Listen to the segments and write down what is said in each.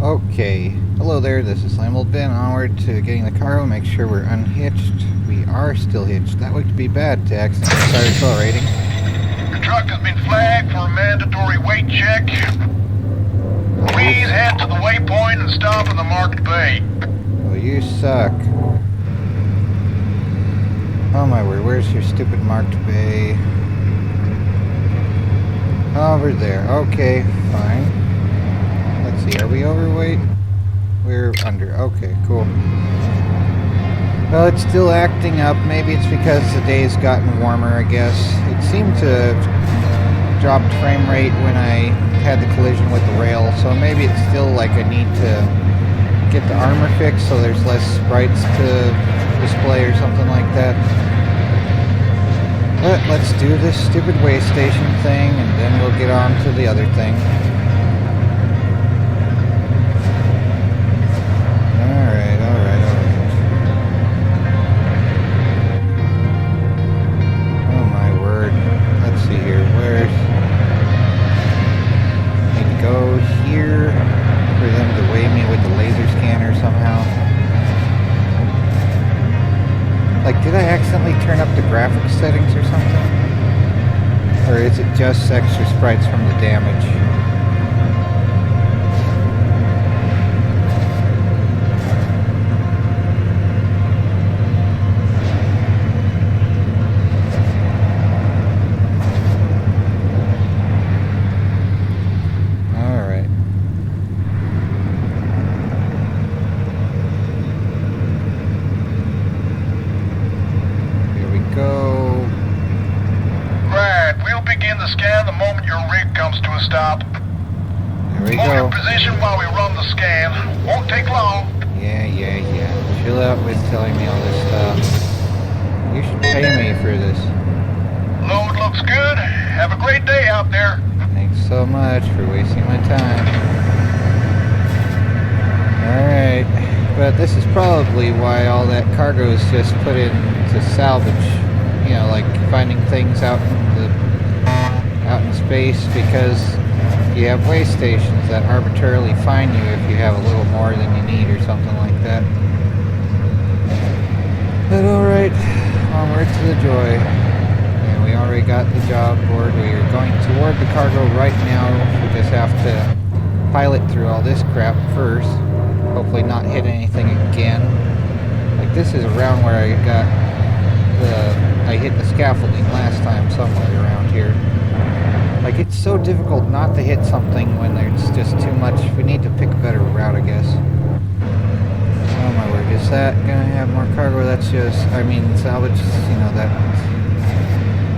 Okay, hello there, this is Slamble Ben, onward to getting the cargo, make sure we're unhitched. We are still hitched. That would be bad to accidentally start accelerating. The truck has been flagged for a mandatory weight check. Please head to the waypoint and stop in the marked bay. Oh, you suck. Oh my word, where's your stupid marked bay? Over there, okay, fine. Let's see, are we overweight? We're under, okay, cool. Well, it's still acting up. Maybe it's because the day's gotten warmer, I guess. It seemed to have dropped frame rate when I had the collision with the rail, so maybe it's still like I need to get the armor fixed so there's less sprites to display or something like that. But let's do this stupid way station thing and then we'll get on to the other thing. Alright. Oh my word. Let's see here. Where's... Need to go here for them to weigh me with the laser scanner somehow. Like, did I accidentally turn up the graphics settings or something? Or is it just extra sprites from the damage? Alright. Go. Right, we'll begin the scan the moment your rig comes to a stop. There we Hold go. your position while we run the scan. Won't take long. Yeah. Chill out with telling me all this stuff. You should pay me for this. Load looks good. Have a great day out there. Thanks so much for wasting my time. Alright. But this is probably why all that cargo is just put in to salvage. You know, like finding things out in space, because you have way stations that arbitrarily fine you if you have a little more than you need or something like that. But alright, onward to the joy. And we already got the job board. We are going toward the cargo right now. We just have to pilot through all this crap first. Hopefully not hit anything again. Like, this is around where I hit the scaffolding last time, somewhere around here. Like, it's so difficult not to hit something when there's just too much. We need to pick a better route, I guess. Oh my word, is that gonna have more cargo? That's just, I mean, salvage, you know,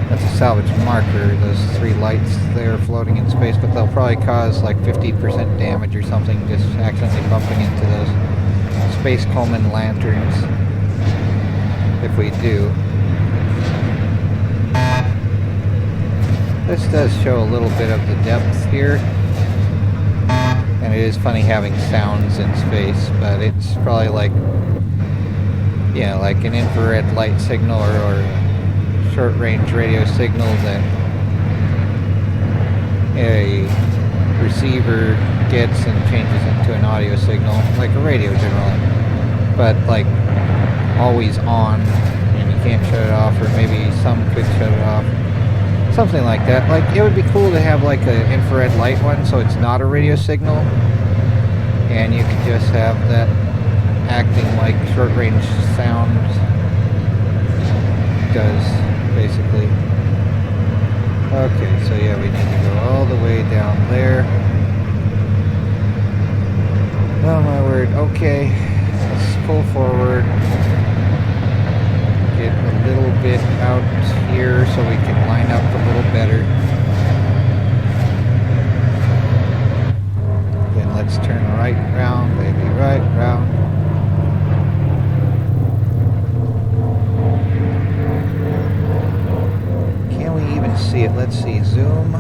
that's a salvage marker, those three lights there floating in space, but they'll probably cause like 50% damage or something just accidentally bumping into those Space Coleman lanterns, if we do. This does show a little bit of the depth here, and it is funny having sounds in space, but it's probably like, yeah, like an infrared light signal or short-range radio signal that a receiver gets and changes into an audio signal, like a radio generally, but like always on, and you can't shut it off, or maybe some could shut it off. Something like that. Like, it would be cool to have like an infrared light one, so it's not a radio signal, and you could just have that acting like short-range sound does, basically. Okay, so yeah, we need to go all the way down there. Oh my word, okay. Let's pull forward. Get a little bit out here so we can line up a little better. Then let's turn right round, baby, right round. Can we even see it? Let's see, zoom.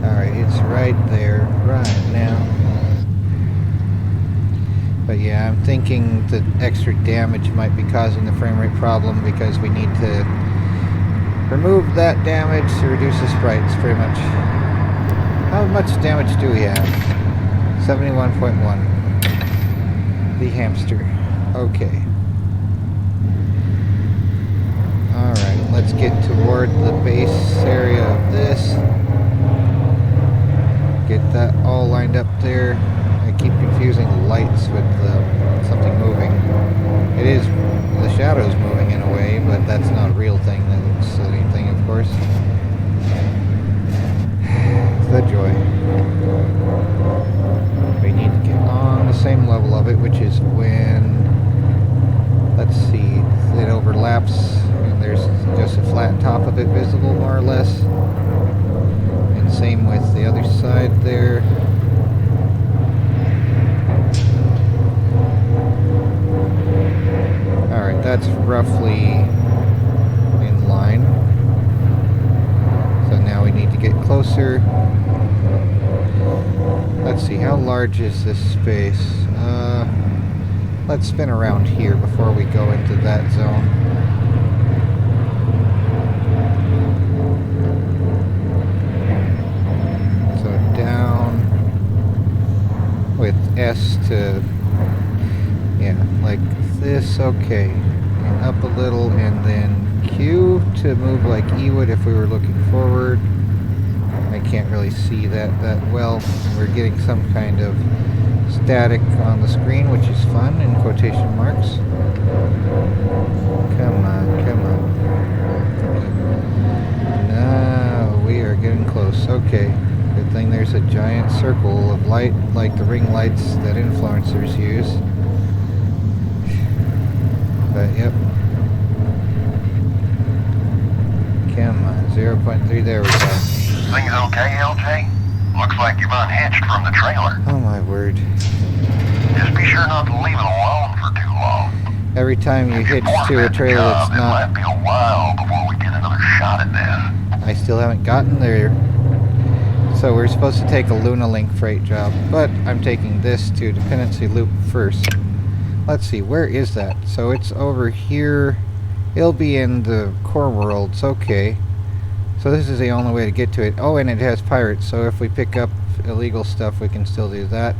Alright, it's right there, right now. But yeah, I'm thinking the extra damage might be causing the frame rate problem, because we need to remove that damage to reduce the sprites, pretty much. How much damage do we have? 71.1. The hamster. Okay. Alright, let's get toward the base area of this. Get that all lined up there. I keep confusing the lights with something moving. It is, the shadow's moving in a way, but that's not a real thing that looks anything, of course. The joy. We need to get on the same level of it, which is when, let's see, it overlaps and there's just a flat top of it visible, more or less. And same with the other side there. Alright, that's roughly in line. So now we need to get closer. Let's see, how large is this space? Let's spin around here before we go into that zone. So down with S to, yeah, like this, okay. And up a little, and then Q to move like E would if we were looking forward. I can't really see that well. We're getting some kind of static on the screen, which is fun, in quotation marks. Come on, come on. No, we are getting close. Okay. Good thing there's a giant circle of light, like the ring lights that influencers use. But, yep. Come on, 0.3, there we go. Things okay, LJ? Looks like you've unhitched from the trailer. Oh my word. Just be sure not to leave it alone for too long. Every time you hitch to a trailer that's It not... might be a while before we get another shot at this. I still haven't gotten there. So we're supposed to take a Luna-Link freight job, but I'm taking this to Dependency Loop first. Let's see, where is that? So it's over here. It'll be in the core worlds, okay. So this is the only way to get to it. Oh, and it has pirates, so if we pick up illegal stuff, we can still do that.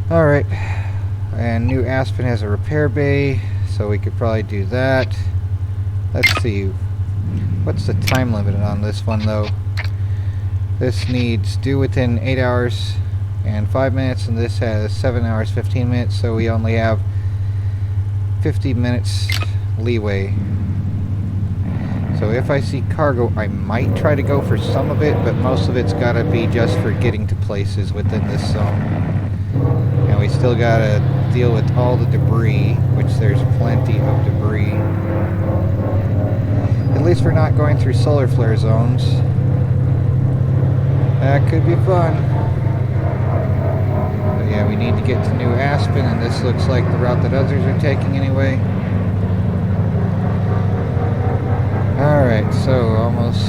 Alright. And New Aspen has a repair bay, so we could probably do that. Let's see. What's the time limit on this one, though? This needs due within 8 hours and 5 minutes, and this has 7 hours, 15 minutes, so we only have 50 minutes leeway. So if I see cargo, I might try to go for some of it, but most of it's got to be just for getting to places within this zone. And we still got to deal with all the debris, which there's plenty of debris. At least we're not going through solar flare zones. That could be fun. But yeah, we need to get to New Aspen, and this looks like the route that others are taking anyway. Alright, so almost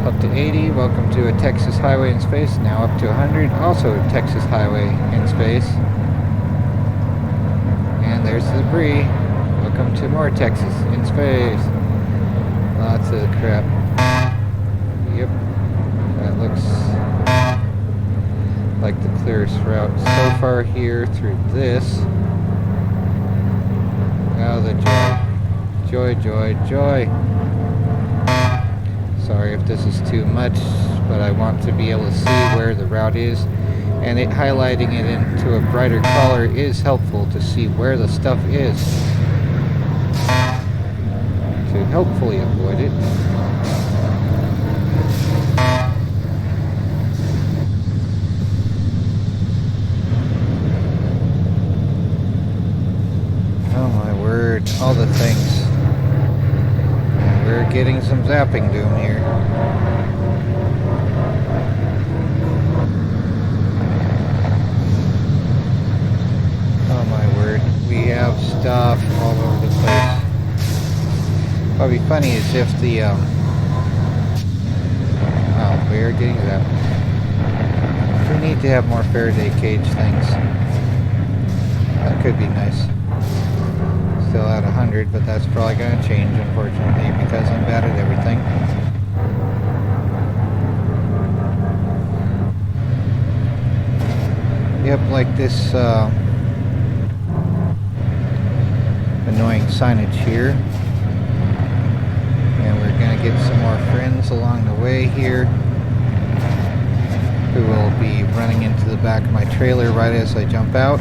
up to 80. Welcome to a Texas highway in space. Now up to 100. Also a Texas highway in space. And there's the debris. Welcome to more Texas in space. Lots of crap. Yep. That looks like the clearest route so far here through this. Oh, the joy. Joy, joy, joy. Sorry if this is too much, but I want to be able to see where the route is, and highlighting it into a brighter color is helpful to see where the stuff is, to hopefully avoid it. Oh my word, all the things. We're getting some zapping doom here. Oh my word, we have stuff all over the place. What would be funny is if the, oh, we're getting zapped. We need to have more Faraday cage things. That could be nice. Still at 100, but that's probably going to change, unfortunately, because I'm bad at everything. Yep, like this annoying signage here. And we're going to get some more friends along the way here who will be running into the back of my trailer right as I jump out.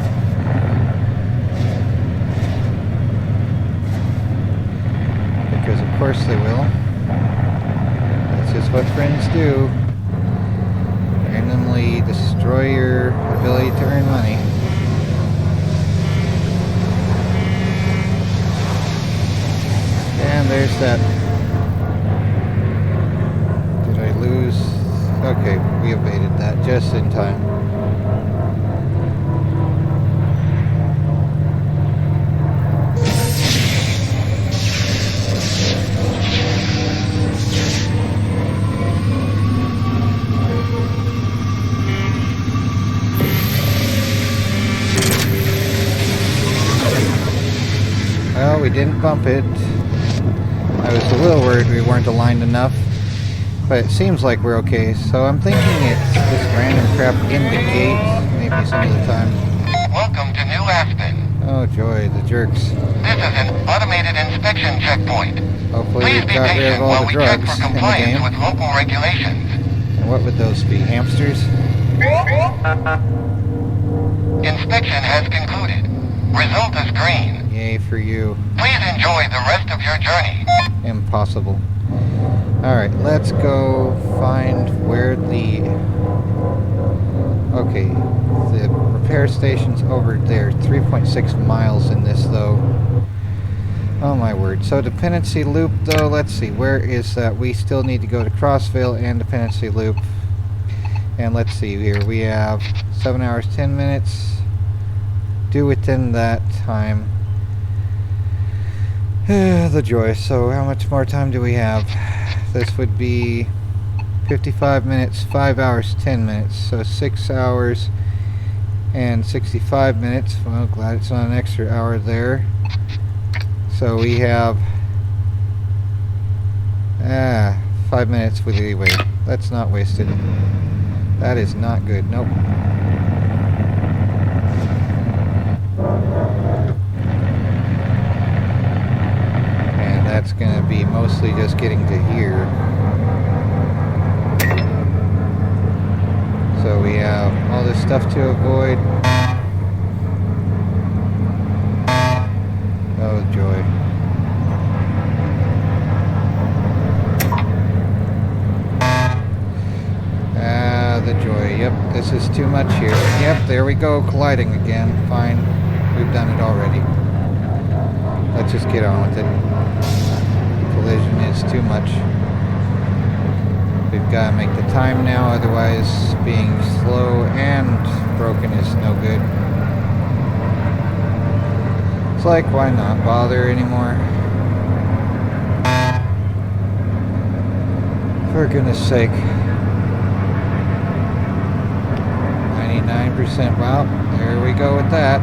Because of course they will. That's just what friends do. Randomly destroy your ability to earn money. And there's that. Did I lose? Okay, we evaded that just in time. Well, we didn't bump it. I was a little worried we weren't aligned enough, but it seems like we're okay. So I'm thinking it's this random crap in the gate, maybe some of the time. Welcome to New Aspen. Oh joy, the jerks. This is an automated inspection checkpoint. Hopefully Please we've be got rid patient of all while the we check drugs for in the compliance game. with local regulations. And what would those be? Hamsters? Inspection has concluded. Result is green. Yay for you. Please enjoy the rest of your journey. Impossible. Alright, let's go find where the... Okay, the repair station's over there. 3.6 miles in this, though. Oh my word. So dependency loop, though, let's see. Where is that? We still need to go to Crossville and dependency loop. And let's see here. We have 7 hours, 10 minutes. Due within that time. The joy. So how much more time do we have? This would be 55 minutes, 5 hours, 10 minutes. So 6 hours and 65 minutes. Well, glad it's not an extra hour there. So we have 5 minutes with the wait. That's not wasted. That is not good. Nope. And that's going to be mostly just getting to here. So we have all this stuff to avoid. Oh joy. The joy. Yep, this is too much here. Yep, there we go, colliding again. Fine, we've done it already. Let's just get on with it. Collision is too much. We've got to make the time now, otherwise being slow and broken is no good. It's like, why not bother anymore? For goodness sake. 99%. Well, there we go with that.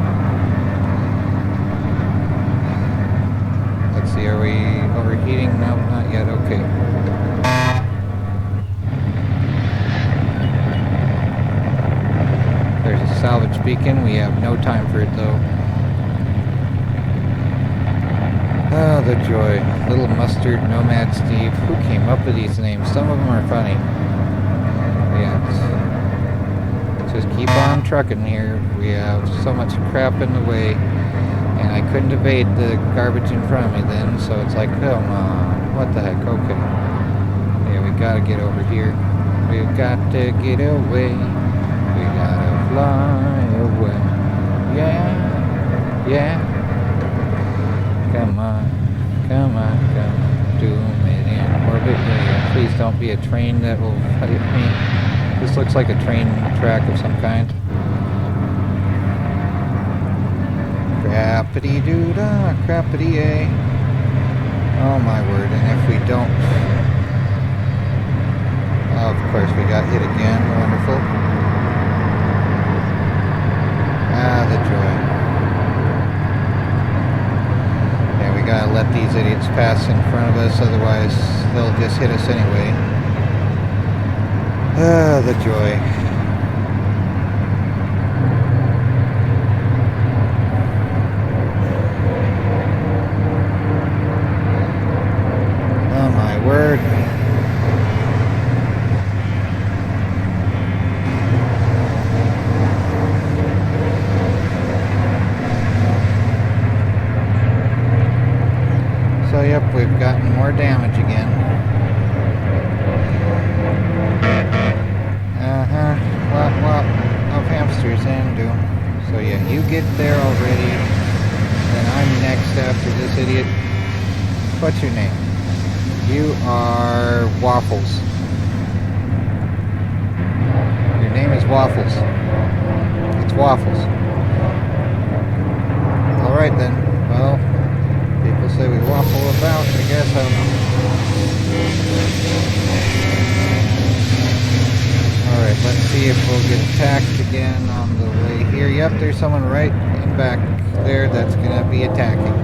Let's see, are we overheating? Nope, not yet. Okay. There's a salvage beacon. We have no time for it though. Oh, the joy. Little Mustard, Nomad Steve. Who came up with these names? Some of them are funny. Yeah. Just keep on trucking here. We have so much crap in the way, and I couldn't evade the garbage in front of me then, so it's like, come on, what the heck, okay. Yeah, we gotta get over here. We've got to get away. We gotta fly away. Yeah, yeah. Come on, come on, come on. Doom it in orbit. Yeah, please don't be a train that will hit me. This looks like a train track of some kind. Crappity-doo-dah, crappity-a. Oh my word, and if we don't... Oh, of course we got hit again, wonderful. Ah, the joy. Yeah, we gotta let these idiots pass in front of us, otherwise they'll just hit us anyway. Ah, the joy. damage again. Lot of hamsters and doom. So yeah, you get there already. And I'm next after this idiot. What's your name? You are Waffles. Your name is Waffles. It's Waffles. Alright then. Well, people say we waffle about. I guess I don't know. Alright, let's see if we'll get attacked again on the way here. Yep, there's someone right in back there that's gonna be attacking.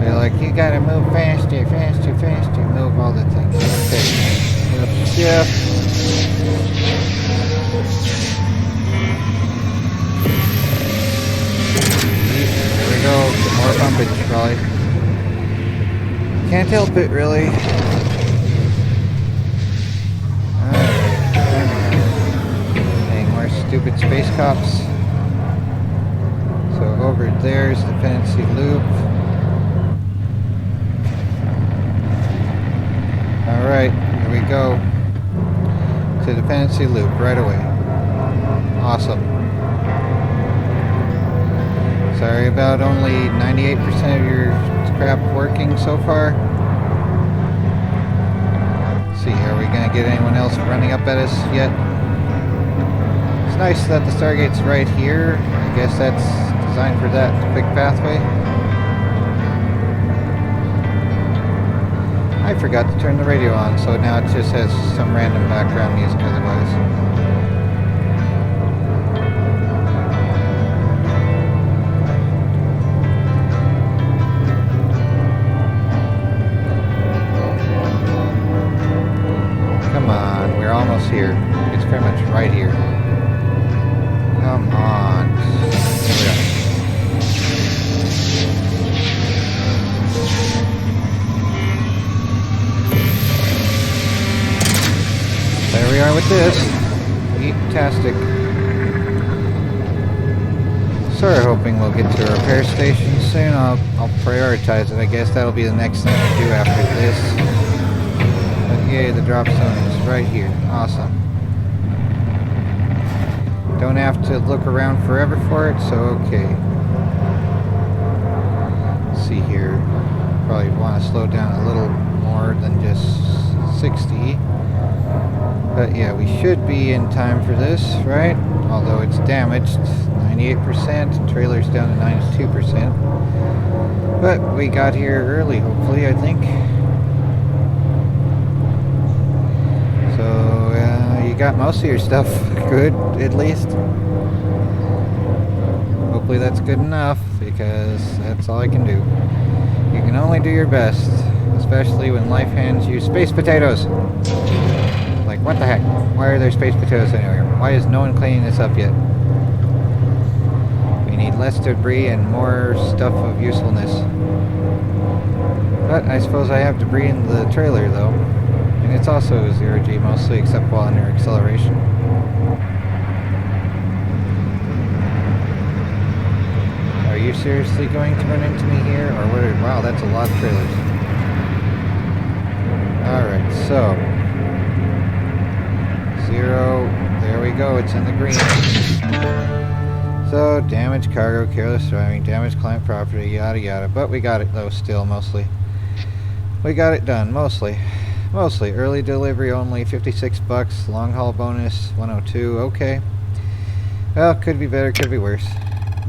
They're like, you gotta move faster, faster, faster. Move all the things. Okay. Yep. There we go. Get more bumpage, probably. Can't help it, really. Stupid space cops. So over there's dependency loop. Alright, here we go. To dependency loop right away. Awesome. Sorry about only 98% of your crap working so far. Let's see, are we gonna get anyone else running up at us yet? It's nice that the Stargate's right here. I guess that's designed for that quick pathway. I forgot to turn the radio on, so now it just has some random background music otherwise. Come on, we're almost here. It's pretty much right here. Come on. Here we are. There we are with this. Fantastic. Sort of hoping we'll get to a repair station soon. I'll prioritize it. I guess that'll be the next thing I do after this. But yay, the drop zone is right here. Awesome. Don't have to look around forever for it, so okay. Let's see here. Probably want to slow down a little more than just 60. But yeah, we should be in time for this, right? Although it's damaged 98%, trailer's down to 92%. But we got here early, hopefully, I think. You got most of your stuff good, at least. Hopefully that's good enough, because that's all I can do. You can only do your best, especially when life hands you space potatoes. Like, what the heck? Why are there space potatoes anywhere? Why is no one cleaning this up yet? We need less debris and more stuff of usefulness. But I suppose I have debris in the trailer, though. And it's also 0G mostly, except while under acceleration. Are you seriously going to run into me here? Or what? Wow, that's a lot of trailers. Alright, so 0, there we go, it's in the green. So, damaged cargo, careless driving, damaged client property, yada yada. But we got it though, still, mostly. We got it done, mostly. Mostly. Early delivery only, 56 bucks. Long haul bonus, 102. Okay. Well, could be better, could be worse.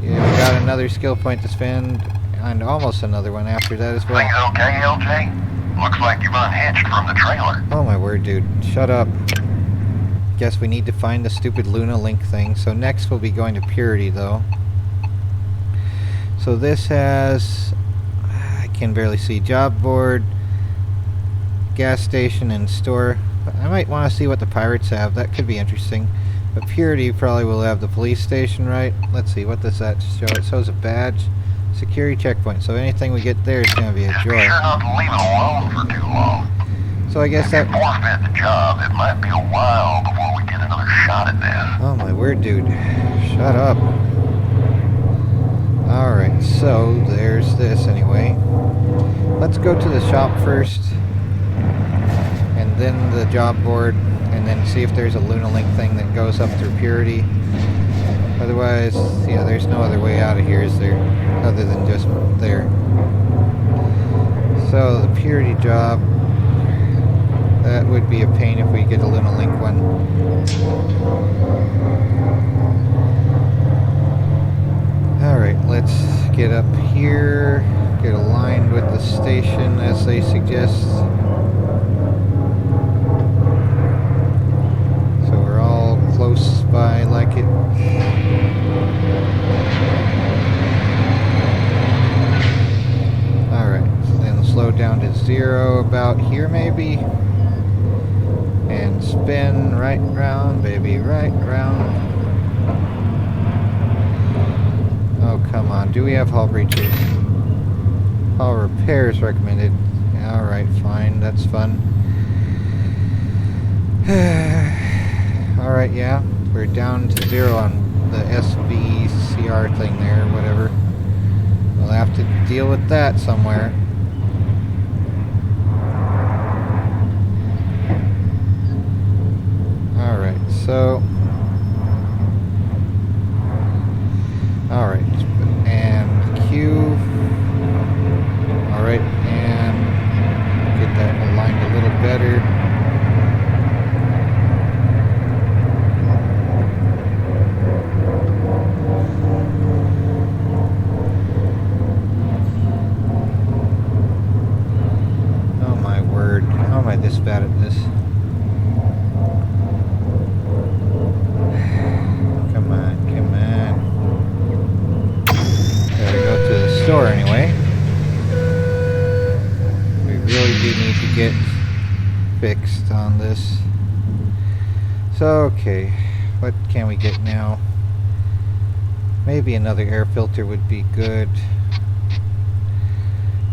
Yeah, we got another skill point to spend, and almost another one after that as well. Things okay, LJ? Looks like you've unhitched from the trailer. Oh my word, dude. Shut up. Guess we need to find the stupid Luna Link thing. So next we'll be going to Purity, though. So this has... I can barely see. Job board, gas station, and store. I might want to see what the pirates have. That could be interesting. But Purity probably will have the police station, right? Let's see, what does that show? It shows a badge. Security checkpoint. So anything we get there is going to be a Just joy. be sure not to leave it alone for too long. So I guess If you that... forfeit the job, it might be a while before we get another shot at this. Oh my word, dude. Shut up. Alright, so there's this anyway. Let's go to the shop first, and then the job board, and then see if there's a Lunalink thing that goes up through Purity. Otherwise, yeah, there's no other way out of here, is there? Other than just there. So, the Purity job, that would be a pain if we get a Lunalink one. Alright, let's get up here, get aligned with the station as they suggest. So we're all close by like it. Alright, so then slow down to 0 about here maybe. And spin right round, baby, right round. Oh, come on. Do we have hull breaches? Hull repairs recommended. Yeah, alright, fine. That's fun. Alright, yeah. We're down to 0 on the SBCR thing there, whatever. We'll have to deal with that somewhere. Alright, so... Alright, and Q. Alright, and get that aligned a little better. Oh my word, how am I this bad at this? Come on, come on. Gotta go to the store anyway. We really do need to get fixed on this. So, okay. What can we get now? Maybe another air filter would be good.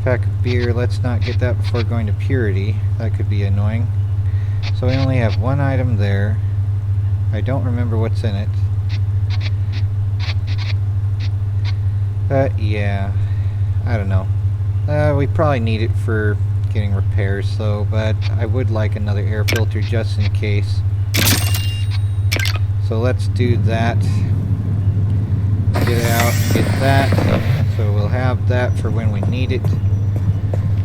Pack of beer. Let's not get that before going to Purity. That could be annoying. So we only have one item there. I don't remember what's in it. Yeah, I don't know. We probably need it for getting repairs though, but I would like another air filter just in case. So let's do that. Get out, get that. So we'll have that for when we need it.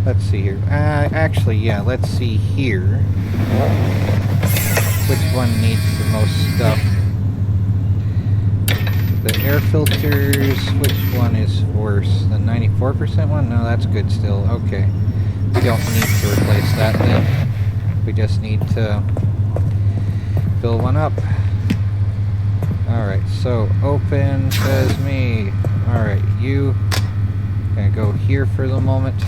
Let's see here. Actually, yeah, let's see here. Which one needs the most stuff? The air filters, which one is worse? The 94% one? No, that's good still. Okay. We don't need to replace that then. We just need to fill one up. Alright, so open says me. Alright, you gonna go here for the moment.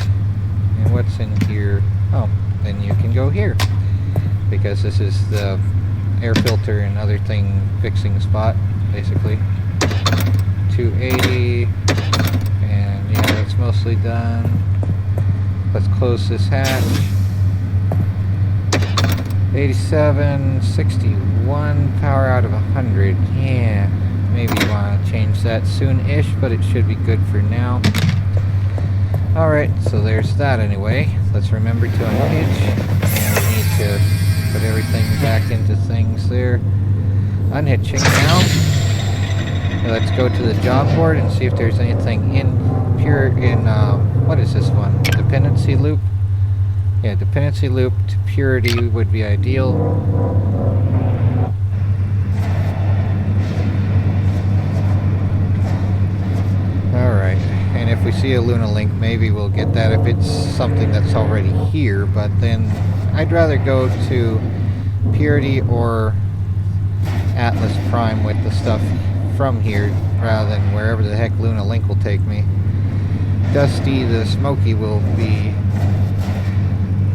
And what's in here? Oh, then you can go here. Because this is the air filter and other thing fixing spot, basically. 280, and yeah, that's mostly done. Let's close this hatch. 87, 61, power out of 100. Yeah, maybe you want to change that soon-ish, but it should be good for now. Alright, so there's that anyway. Let's remember to unhitch, and we need to put everything back into things there. Unhitching now. Let's go to the job board and see if there's anything in what is this one? Dependency loop? Yeah, dependency loop to Purity would be ideal. Alright, and if we see a Lunalink, maybe we'll get that if it's something that's already here, but then I'd rather go to Purity or Atlas Prime with the stuff from here rather than wherever the heck Lunalink will take me. Dusty the Smoky will be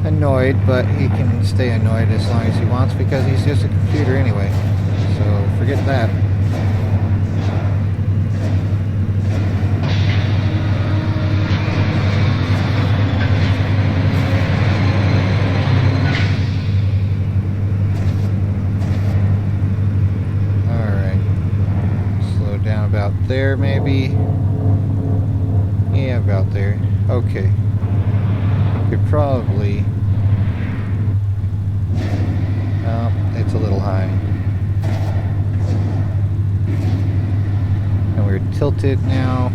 annoyed, but he can stay annoyed as long as he wants because he's just a computer anyway. So forget that. Alright. Slow down about there maybe. Yeah, about there. Okay. Could probably... Oh, it's a little high. And we're tilted now.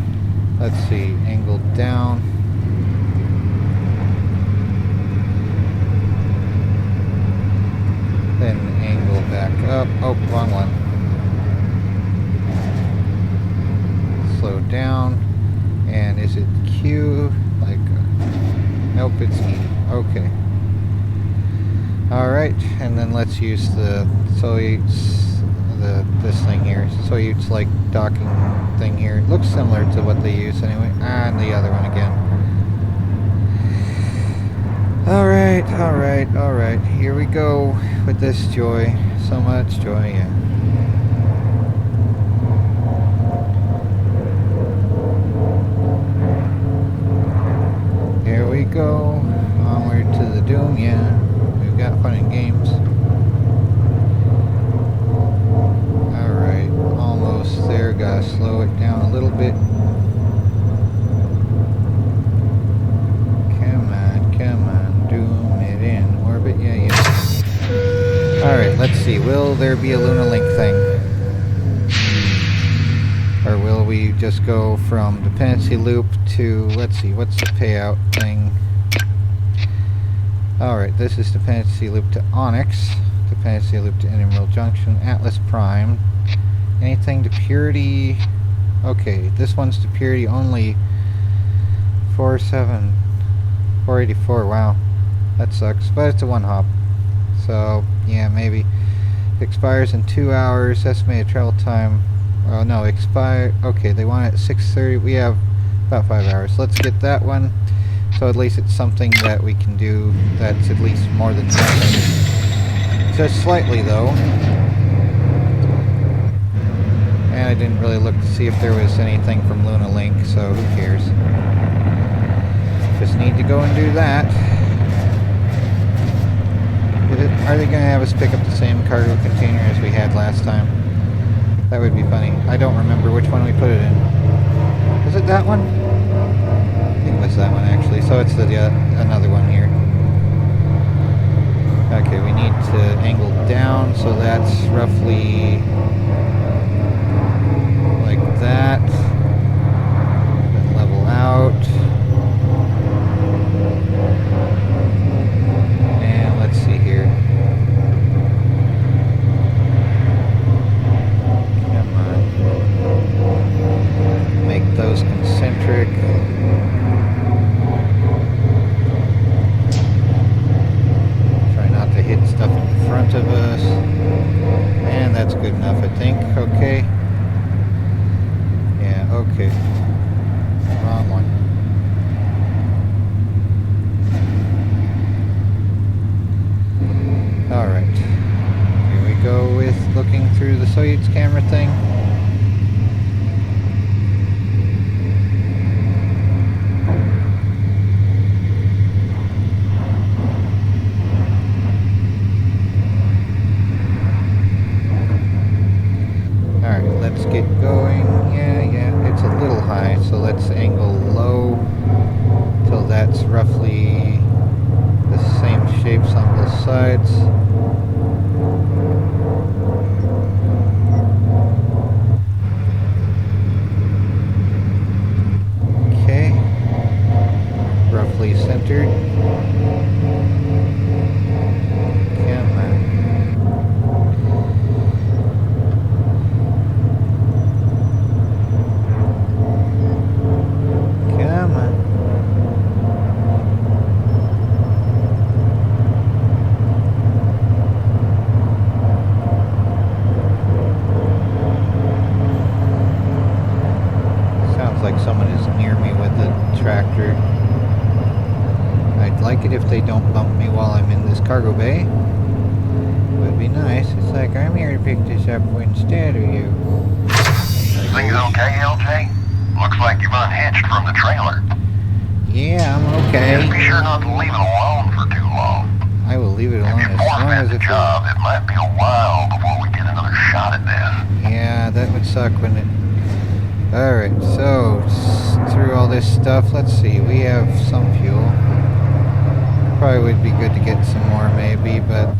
Let's see, angled down. Then angle back up. Oh, wrong one. Slow down. And is it Q? Like, nope, it's E. Okay. Alright, and then let's use the this thing here. Soyuz like docking thing here. It looks similar to what they use anyway. And the other one again. Alright. Here we go with this joy. So much joy, yeah. Here we go. Onward to the doom, yeah. We've got fun and games. Alright, almost there. Gotta slow it down a little bit. Come on, doom it in orbit, yeah. Alright, let's see. Will there be a Luna Link thing? Or will we just go from dependency loop to, let's see, what's the payout thing? Alright, this is dependency loop to Onyx, dependency loop to Emerald Junction, Atlas Prime, anything to Purity. Okay, this one's to Purity only. 484, wow, that sucks, but it's a one hop, so yeah, maybe. Expires in 2 hours, estimated travel time. Oh no, okay, they want it at 6:30. We have about 5 hours. Let's get that one. So at least it's something that we can do that's at least more than something. Just slightly though. And I didn't really look to see if there was anything from Luna Link, so who cares. Just need to go and do that. Are they going to have us pick up the same cargo container as we had last time? That would be funny. I don't remember which one we put it in. Was it that one? I think it was that one actually. So it's another one here. Okay, we need to angle down, so that's roughly like that. Then level out. And let's see here. Those concentric. Try not to hit stuff in front of us. And that's good enough, I think. Okay. Yeah, okay. Wrong one. Alright. Here we go with looking through the Soyuz camera thing. Get going. Yeah, it's a little high, so let's angle low till that's roughly the same shapes on both sides. Okay, roughly centered. Come on. Like someone is near me with a tractor. I'd like it if they don't bump me while I'm in this cargo bay. Would be nice. It's like I'm here to pick this up instead of you. Things okay, LJ? Looks like you've unhitched from the trailer. Yeah, I'm okay. Just be sure not to leave it alone for too long. I will leave it alone as long as the job. It might be a while before we get another shot at this. Yeah, that would suck, wouldn't it? Alright, so through all this stuff, let's see, we have some fuel. Probably would be good to get some more maybe, but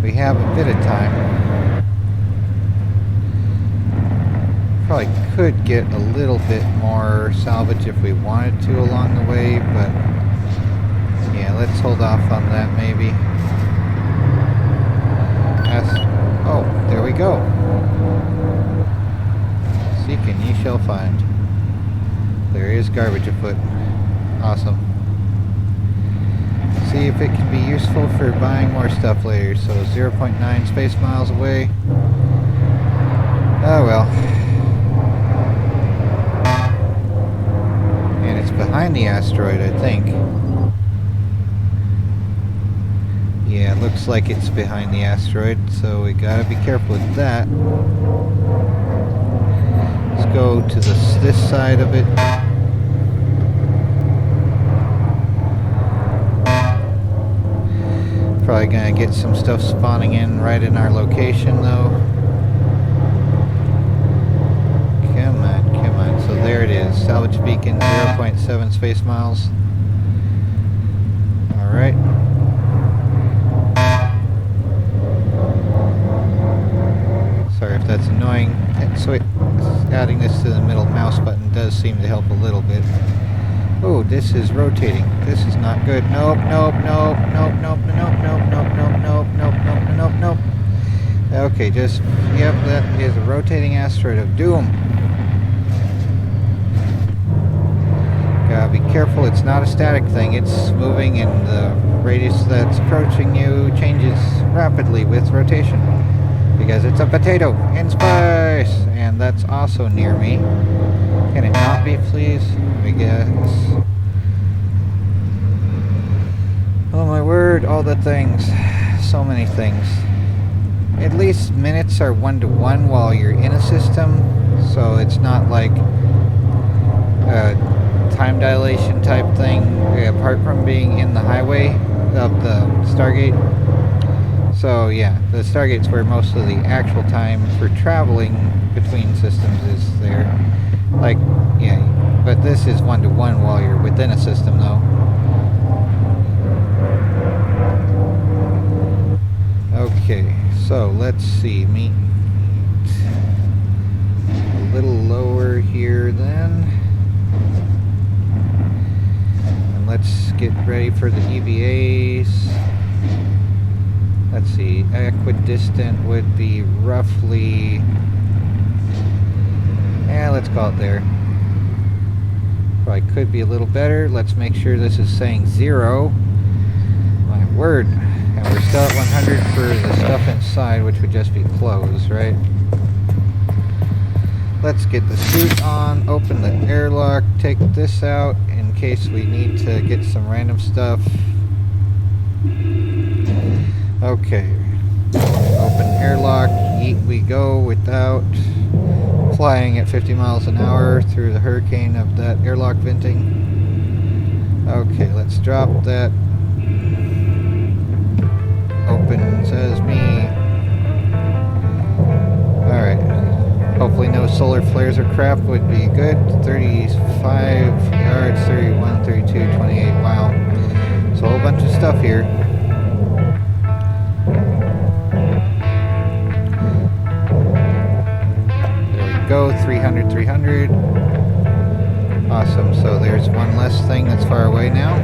we have a bit of time. Probably could get a little bit more salvage if we wanted to along the way, but yeah, let's hold off on that maybe. Oh, there we go. Seek and ye shall find. There is garbage afoot. Awesome. See if it can be useful for buying more stuff later. So 0.9 space miles away. Oh well. And it's behind the asteroid, I think. Yeah, it looks like it's behind the asteroid, so we gotta be careful with that. Let's go to this side of it. Probably gonna get some stuff spawning in right in our location though. Come on, come on. So there it is. Salvage beacon, 0.7 space miles. Alright. Sorry if that's annoying. So adding this to the middle mouse button does seem to help a little bit. Oh, this is rotating. This is not good. Nope, nope, nope, nope, nope, nope, nope, nope, nope, nope, nope, nope, nope, nope. Okay, just, yep, that is a rotating asteroid of doom. Gotta be careful, it's not a static thing. It's moving and the radius that's approaching you changes rapidly with rotation. Because it's a potato in space! And that's also near me. Can it not be, please? I guess. Oh my word, all the things. So many things. At least minutes are 1-to-1 while you're in a system. So it's not like a time dilation type thing, apart from being in the highway of the Stargate. So yeah, the Stargate's where most of the actual time for traveling between systems is there. Like, yeah, but this is 1-to-1 while you're within a system though. Okay, so let's see, meet a little lower here then. And let's get ready for the EVAs. Let's see, equidistant would be roughly, yeah, let's call it there. Probably could be a little better. Let's make sure this is saying 0. My word. And we're still at 100 for the stuff inside, which would just be clothes, right? Let's get the suit on, open the airlock, take this out in case we need to get some random stuff. Okay, open airlock, eat we go without flying at 50 miles an hour through the hurricane of that airlock venting. Okay, let's drop that. Open says me. Alright, hopefully no solar flares or crap would be good. 35 yards, 31, 32, 28, wow. So a whole bunch of stuff here. Go 300, 300. Awesome, so there's one less thing that's far away now.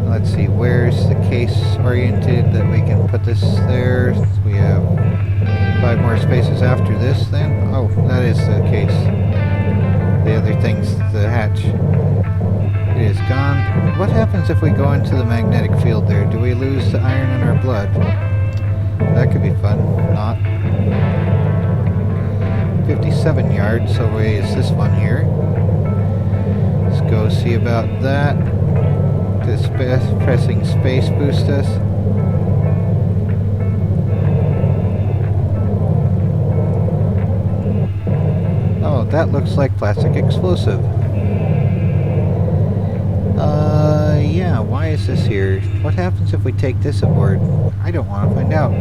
Let's see, where's the case oriented that we can put this there? We have 5 more spaces after this then. Oh, that is the case. The other thing's the hatch. It is gone. What happens if we go into the magnetic field there? Do we lose the iron in our blood? That could be fun. Not. 57 yards away is this one here. Let's go see about that. Does pressing space boost us? Oh, that looks like plastic explosive. Yeah, why is this here? What happens if we take this aboard? I don't want to find out.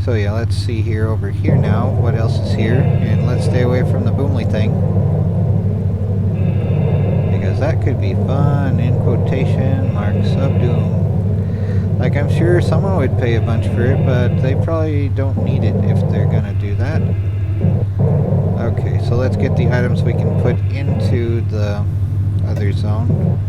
So yeah, let's see here over here now. What else is here? And let's stay away from the boomly thing. Because that could be fun, in quotation marks of doom. Like, I'm sure someone would pay a bunch for it, but they probably don't need it if they're gonna do that. Okay, so let's get the items we can put into the other zone.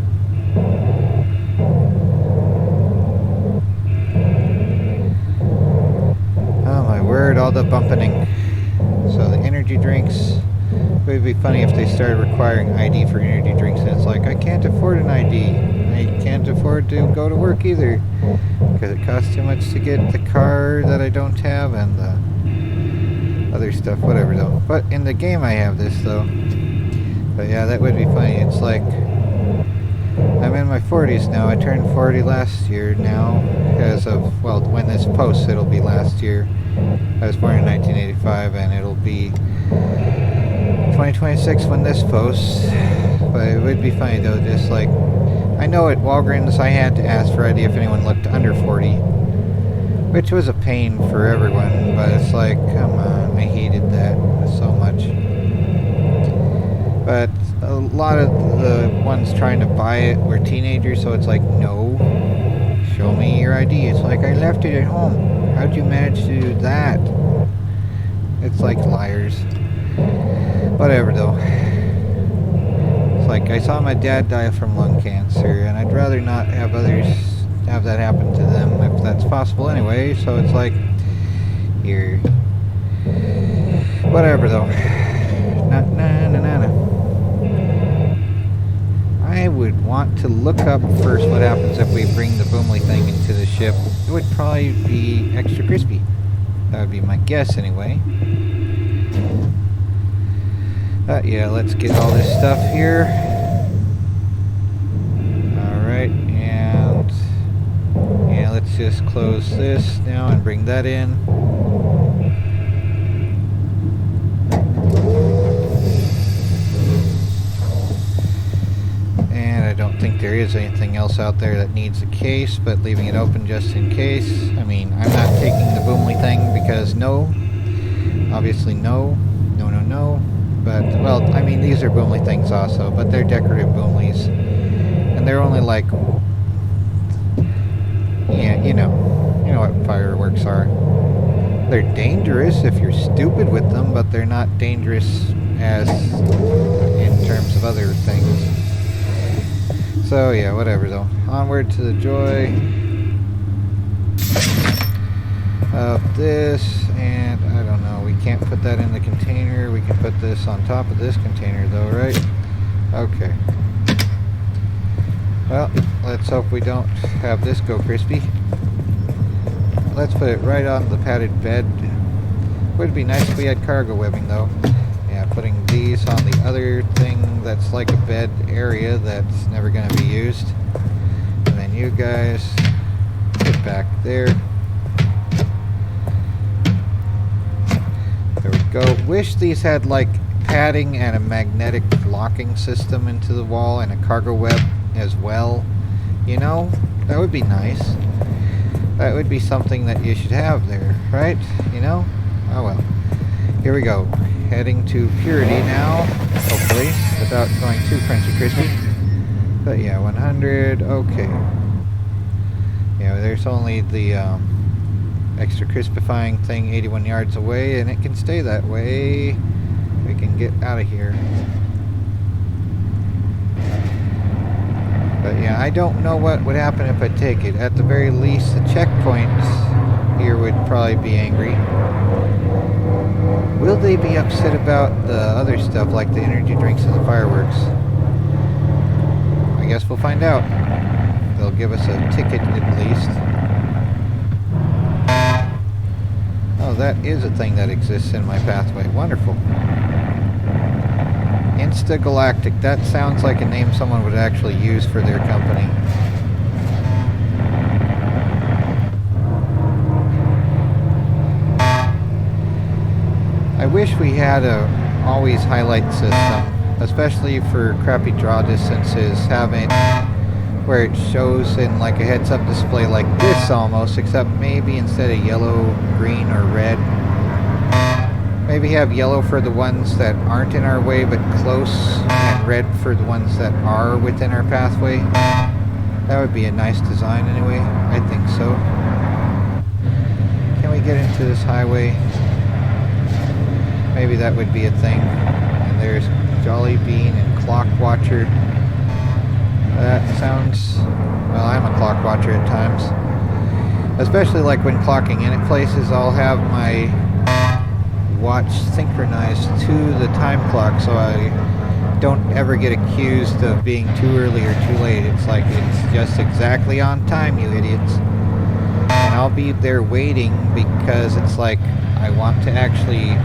Oh my word, all the bumping. So the energy drinks. It would be funny if they started requiring ID for energy drinks, and it's like, I can't afford an ID. I can't afford to go to work either, because it costs too much to get the car that I don't have and the other stuff, whatever though. But in the game I have this though. But yeah, that would be funny. It's like, I'm in my 40s now. I turned 40 last year now, as of, well, when this posts, it'll be last year. I was born in 1985, and it'll be 2026 when this posts. But it would be funny though, just like, I know at Walgreens I had to ask for ID if anyone looked under 40, which was a pain for everyone, but it's like, come on, I hated that so much. But a lot of the ones trying to buy it were teenagers, so it's like, no, show me your ID. It's like, I left it at home. How'd you manage to do that? It's like liars. Whatever though. It's like, I saw my dad die from lung cancer, and I'd rather not have others have that happen to them if that's possible anyway, so it's like, here. Whatever though. I would want to look up first what happens if we bring the boomly thing into the ship. It would probably be extra crispy. That would be my guess anyway. Yeah, let's get all this stuff here. Alright, and yeah, let's just close this now and bring that in. And I don't think there is anything else out there that needs a case, but leaving it open just in case. I mean, I'm not taking the boomly thing because no. Obviously no. No, no, no. But, well, I mean, these are boomly things also, but they're decorative boomlies. And they're only like, yeah, you know what fireworks are. They're dangerous if you're stupid with them, but they're not dangerous as in terms of other things. So, yeah, whatever though. Onward to the joy of this, and I don't know, we can't put that in the container. We can put this on top of this container though, right? Okay. Well, let's hope we don't have this go crispy. Let's put it right on the padded bed. Would be nice if we had cargo webbing though. Yeah, putting these on the other thing that's like a bed area that's never going to be used. And then you guys get back there. There we go. Wish these had like padding and a magnetic locking system into the wall and a cargo web as well. You know, that would be nice. That would be something that you should have there, right? You know? Oh well. Here we go. Heading to purity now, hopefully, without going too crunchy crispy. But yeah, 100, okay. Yeah, there's only the extra crispifying thing 81 yards away, and it can stay that way. We can get out of here. But yeah, I don't know what would happen if I take it. At the very least, the checkpoints here would probably be angry. Will they be upset about the other stuff, like the energy drinks and the fireworks? I guess we'll find out. They'll give us a ticket at least. Oh, that is a thing that exists in my pathway. Wonderful. Instagalactic. That sounds like a name someone would actually use for their company. I wish we had a always highlight system, especially for crappy draw distances. Having where it shows in like a heads-up display like this almost, except maybe instead of yellow, green, or red, maybe have yellow for the ones that aren't in our way but close, and red for the ones that are within our pathway. That would be a nice design anyway. I think so. Can we get into this highway? Maybe that would be a thing. And there's Jolly Bean and Clock Watcher. That sounds... well, I'm a clock watcher at times. Especially like when clocking in at places, I'll have my watch synchronized to the time clock so I don't ever get accused of being too early or too late. It's like it's just exactly on time, you idiots. And I'll be there waiting because it's like I want to actually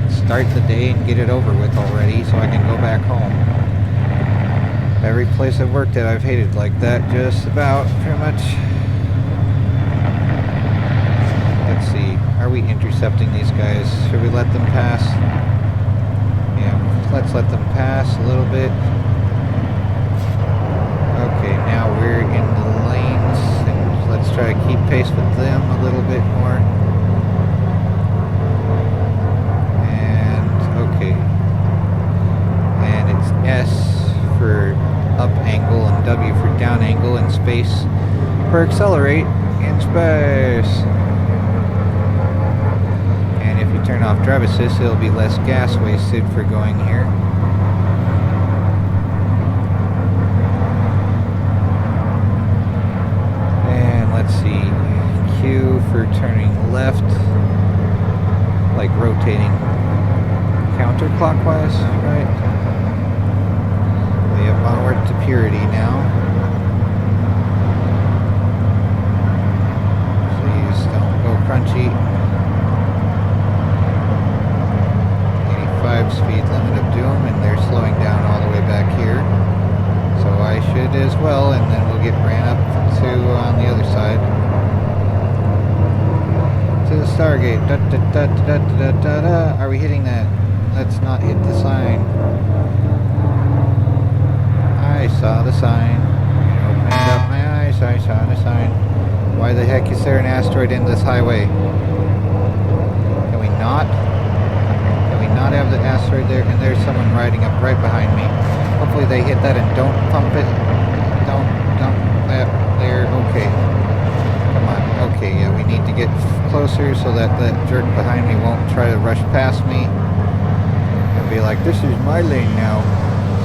start the day and get it over with already so I can go back home. Every place I've worked at, I've hated like that, just about, pretty much. Let's see, are we intercepting these guys? Should we let them pass? Yeah, let's let them pass a little bit. Okay, now we're in the lanes, and let's try to keep pace with them a little bit more. And, okay. And it's S for up angle and W for down angle, and space for accelerate in space. And if you turn off drive assist, it'll be less gas wasted for going here. And let's see, Q for turning left, like rotating counterclockwise, right? Yep, onward to purity now. Please don't go crunchy. 85 speed limit of doom, and they're slowing down all the way back here. So I should as well, and then we'll get ran up to on the other side. To the Stargate. Da, da, da, da, da, da, da. Are we hitting that? Let's not hit the sign. I saw the sign. Opened up my eyes, I saw the sign. Why the heck is there an asteroid in this highway? Can we not? Can we not have the asteroid there? And there's someone riding up right behind me. Hopefully they hit that and don't pump it. Don't dump that there. Okay. Come on. Okay, yeah, we need to get closer so that that jerk behind me won't try to rush past me. And be like, this is my lane now.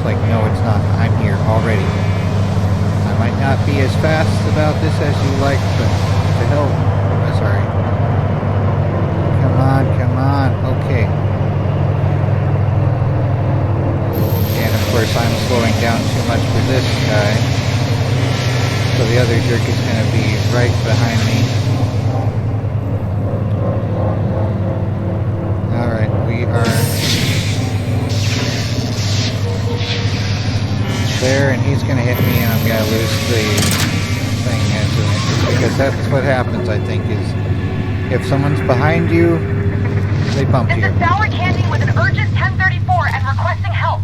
Like, no, it's not. I'm here already. I might not be as fast about this as you like, but to hell. Oh, sorry. Come on, come on. Okay. And of course, I'm slowing down too much for this guy. So the other jerk is going to be right behind me. Alright, we are there, and he's going to hit me, and I'm going to lose the thing into it. Because that's what happens, I think, is if someone's behind you, they bump you. This is Sour Candy with an urgent 1034 and requesting help.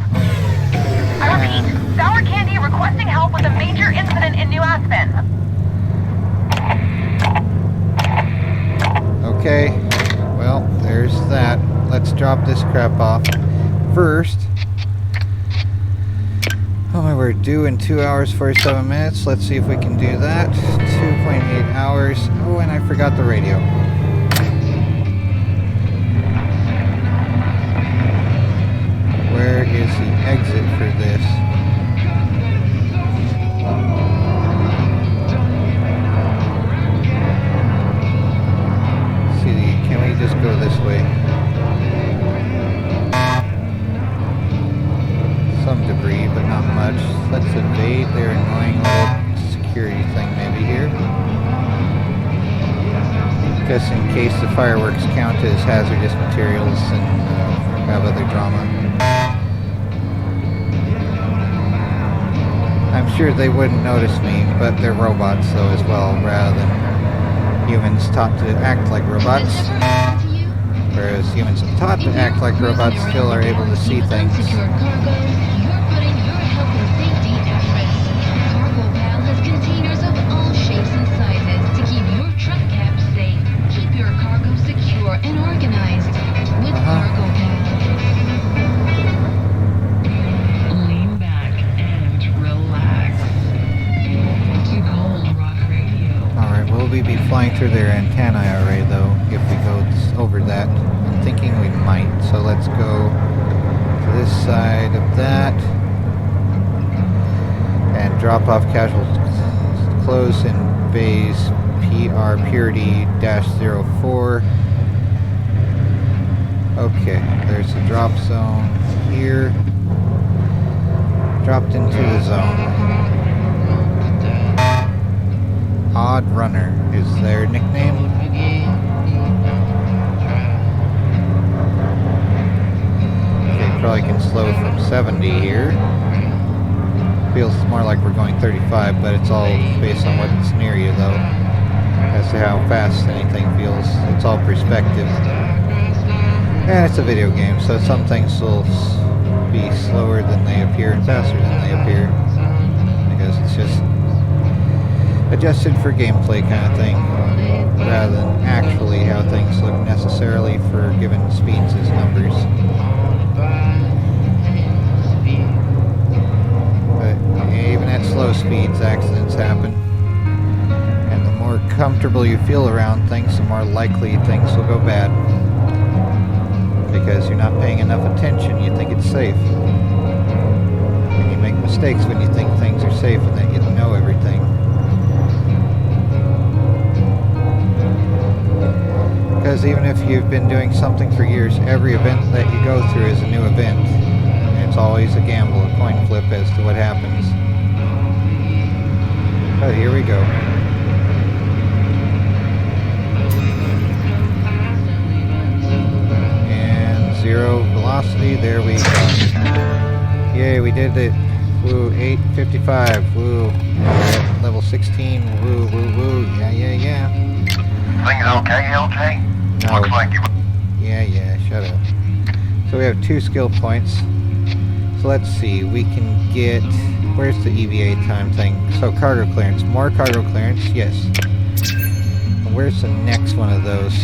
I repeat, Sour Candy requesting help with a major incident in New Aspen. Okay, well, there's that. Let's drop this crap off first. Oh, we're due in 2 hours 47 minutes. Let's see if we can do that. 2.8 hours. Oh, and I forgot the radio. Where is the exit for this? See, can we just go this way? Some debris, but not much. Let's evade their annoying little security thing maybe here. Just in case the fireworks count as hazardous materials and have other drama. I'm sure they wouldn't notice me, but they're robots though as well, rather than humans taught to act like robots. Whereas humans taught to act like robots still are able to see things. flying through their antennae already, though, if we go over that. I'm thinking we might. So let's go to this side of that. And drop off casual close in bays PR Purity-04. Okay, there's a drop zone here. Dropped into the zone. Odd Runner is their nickname. Okay, probably can slow from 70 here. Feels more like we're going 35, but it's all based on what's near you, though, as to how fast anything feels. It's all perspective. And it's a video game, so some things will be slower than they appear and faster than they appear, because it's just adjusted for gameplay kind of thing, rather than actually how things look necessarily for given speeds as numbers. But even at slow speeds, accidents happen. And the more comfortable you feel around things, the more likely things will go bad. Because you're not paying enough attention, you think it's safe. And you make mistakes when you think things are safe and that you know everything. Because even if you've been doing something for years, every event that you go through is a new event. And it's always a gamble, a coin flip as to what happens. But here we go. Zero velocity, there we go. Yay, we did it. Woo, 855, woo. We're at level 16, woo, woo, woo. Yeah, yeah, yeah. Things okay, LJ? No. Looks like you... Yeah, shut up. So we have 2 skill points. So let's see, we can get... Where's the EVA time thing? So cargo clearance. More cargo clearance, yes. Where's the next one of those?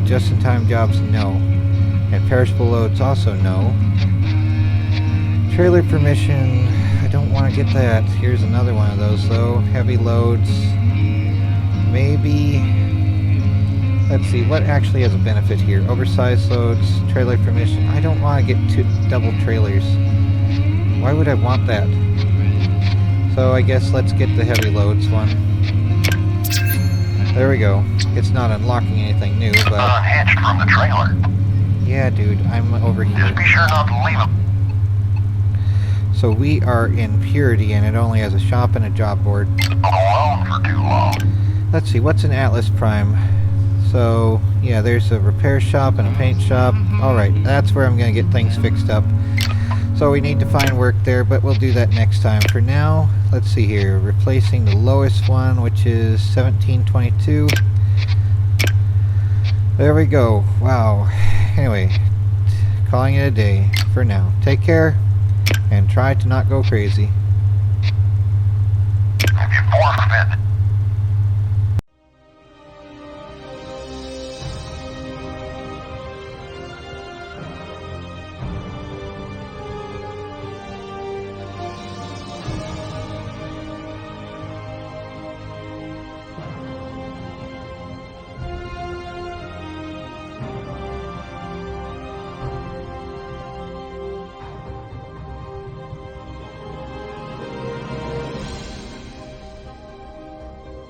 Just-in-time jobs, no. And perishable loads also no. Trailer permission, I don't want to get that. Here's another one of those though. Heavy loads. Maybe. Let's see, what actually has a benefit here? Oversized loads, trailer permission. I don't want to get 2 double trailers. Why would I want that? So I guess let's get the heavy loads one. There we go. It's not unlocking anything new, but... Unhitched from the trailer. Yeah, dude, I'm over here. Just be sure not to leave him. So we are in Purity, and it only has a shop and a job board. Alone for too long. Let's see, what's an Atlas Prime? So, yeah, there's a repair shop and a paint shop. Alright, that's where I'm going to get things fixed up. So we need to find work there, but we'll do that next time. For now, let's see here. Replacing the lowest one, which is 1722. There we go. Wow. Anyway, calling it a day for now. Take care, and try to not go crazy.